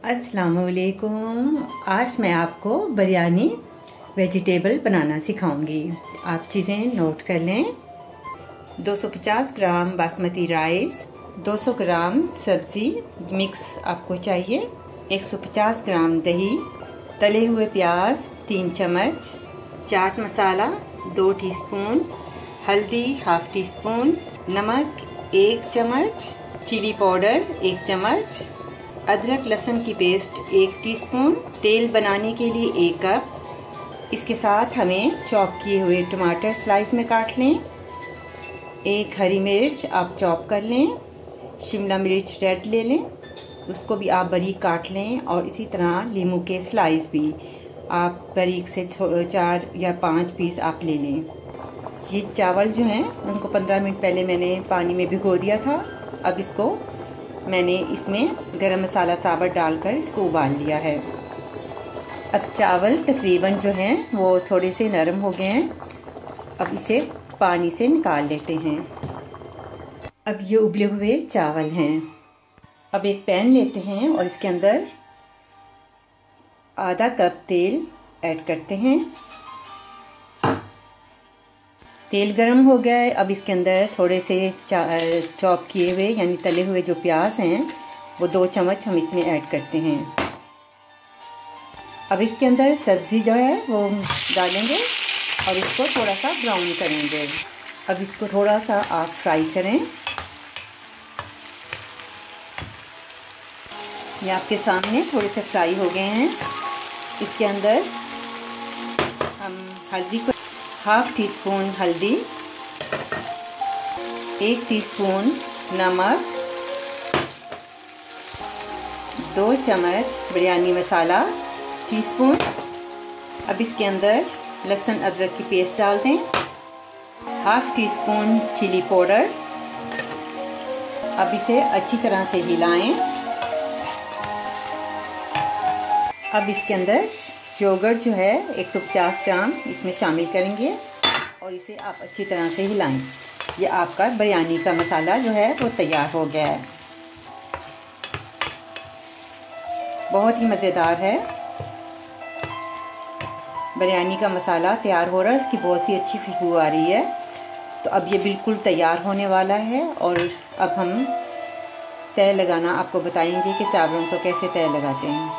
अस्सलामुअलैकुम। आज मैं आपको बिरयानी वेजिटेबल बनाना सिखाऊंगी। आप चीज़ें नोट कर लें। 250 ग्राम बासमती राइस, 200 ग्राम सब्ज़ी मिक्स आपको चाहिए, 150 ग्राम दही, तले हुए प्याज 3 चम्मच, चाट मसाला 2 टीस्पून, हल्दी हाफ टी स्पून, नमक 1 चम्मच, चिली पाउडर 1 चम्मच, अदरक लहसुन की पेस्ट 1 टीस्पून, तेल बनाने के लिए 1 कप। इसके साथ हमें चॉप किए हुए टमाटर स्लाइस में काट लें, 1 हरी मिर्च आप चॉप कर लें, शिमला मिर्च रेड ले लें, उसको भी आप बारीक काट लें, और इसी तरह नींबू के स्लाइस भी आप बारीक से 4 या 5 पीस आप ले लें। ये चावल जो हैं उनको 15 मिनट पहले मैंने पानी में भिगो दिया था। अब इसको मैंने इसमें गरम मसाला साबुत डालकर इसको उबाल लिया है। अब चावल तकरीबन जो हैं वो थोड़े से नरम हो गए हैं। अब इसे पानी से निकाल लेते हैं। अब ये उबले हुए चावल हैं। अब एक पैन लेते हैं और इसके अंदर आधा कप तेल ऐड करते हैं। तेल गरम हो गया है। अब इसके अंदर थोड़े से चॉप किए हुए यानी तले हुए जो प्याज हैं वो 2 चम्मच हम इसमें ऐड करते हैं। अब इसके अंदर सब्ज़ी जो है वो डालेंगे और इसको थोड़ा सा ब्राउन करेंगे। अब इसको थोड़ा सा आप फ्राई करें। ये आपके सामने थोड़े से फ्राई हो गए हैं। इसके अंदर हम हल्दी को हाफ टी स्पून हल्दी, 1 टीस्पून नमक, 2 चम्मच बिरयानी मसाला टीस्पून। अब इसके अंदर लहसुन अदरक की पेस्ट डाल दें, half teaspoon chilli powder. अब इसे अच्छी तरह से हिलाएं। अब इसके अंदर योगर्ट जो है 150 ग्राम इसमें शामिल करेंगे और इसे आप अच्छी तरह से हिलाएं। ये आपका बिरयानी का मसाला जो है वो तैयार हो गया है। बहुत ही मज़ेदार है। बिरयानी का मसाला तैयार हो रहा है, इसकी बहुत ही अच्छी खुशबू आ रही है। तो अब ये बिल्कुल तैयार होने वाला है और अब हम तय लगाना आपको बताएंगे कि चावलों को कैसे तय लगाते हैं।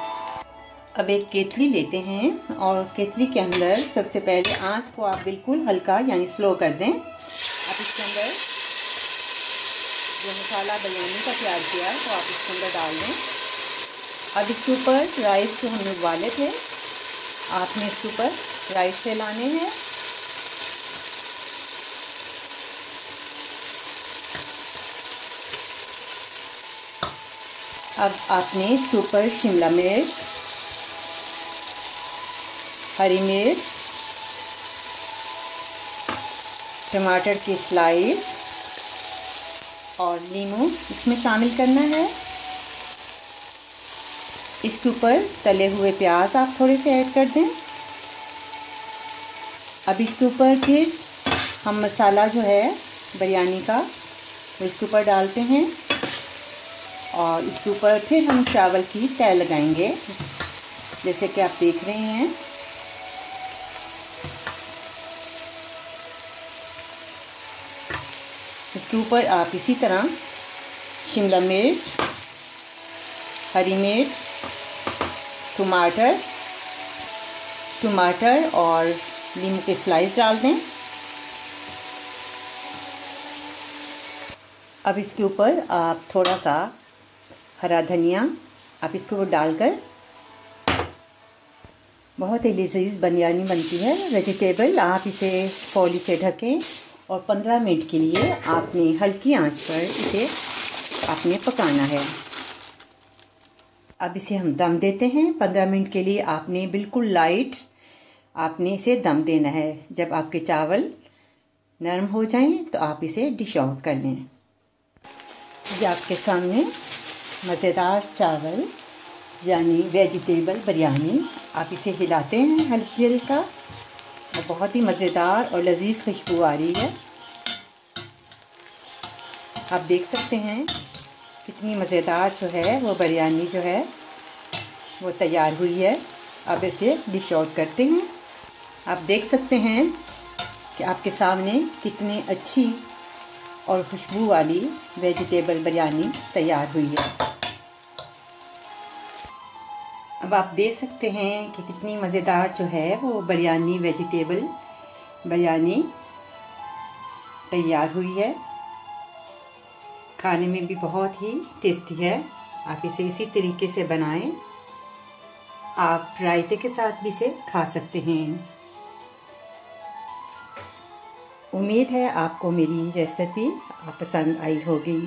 अब एक केतली लेते हैं और केतली के अंदर सबसे पहले आंच को आप बिल्कुल हल्का यानी स्लो कर दें। अब इसके अंदर जो मसाला बिरयानी का तैयार किया है तो आप इसके अंदर डाल दें। अब इसके ऊपर राइस जो हमने उबाले थे आपने इसके ऊपर राइस से लाने हैं। अब आपने इसके ऊपर शिमला मिर्च, हरी मिर्च, टमाटर की स्लाइस और नींबू इसमें शामिल करना है। इसके ऊपर तले हुए प्याज आप थोड़े से ऐड कर दें। अब इसके ऊपर फिर हम मसाला जो है बिरयानी का तो इसके ऊपर डालते हैं और इसके ऊपर फिर हम चावल की तय लगाएंगे जैसे कि आप देख रहे हैं। इसके ऊपर आप इसी तरह शिमला मिर्च, हरी मिर्च, टमाटर और नींबू के स्लाइस डाल दें। अब इसके ऊपर आप थोड़ा सा हरा धनिया आप इसके ऊपर डालकर बहुत ही लजीज बिरयानी बनती है वेजिटेबल। आप इसे फॉली से ढकें और 15 मिनट के लिए आपने हल्की आंच पर इसे आपने पकाना है। अब इसे हम दम देते हैं 15 मिनट के लिए। आपने बिल्कुल लाइट आपने इसे दम देना है। जब आपके चावल नरम हो जाएं तो आप इसे डिश आउट कर लें। ये आपके सामने मज़ेदार चावल यानी वेजिटेबल बिरयानी। आप इसे हिलाते हैं हल्की हल्का और बहुत ही मज़ेदार और लजीज खुशबू आ रही है। आप देख सकते हैं कितनी मज़ेदार जो है वो बिरयानी जो है वो तैयार हुई है। अब इसे डिश आउट करते हैं। आप देख सकते हैं कि आपके सामने कितनी अच्छी और खुशबू वाली वेजिटेबल बिरयानी तैयार हुई है। अब आप देख सकते हैं कि कितनी मज़ेदार जो है वो बिरयानी, वेजिटेबल बिरयानी तैयार हुई है। खाने में भी बहुत ही टेस्टी है। आप इसे इसी तरीके से बनाएं। आप रायते के साथ भी इसे खा सकते हैं। उम्मीद है आपको मेरी रेसिपी पसंद आई होगी।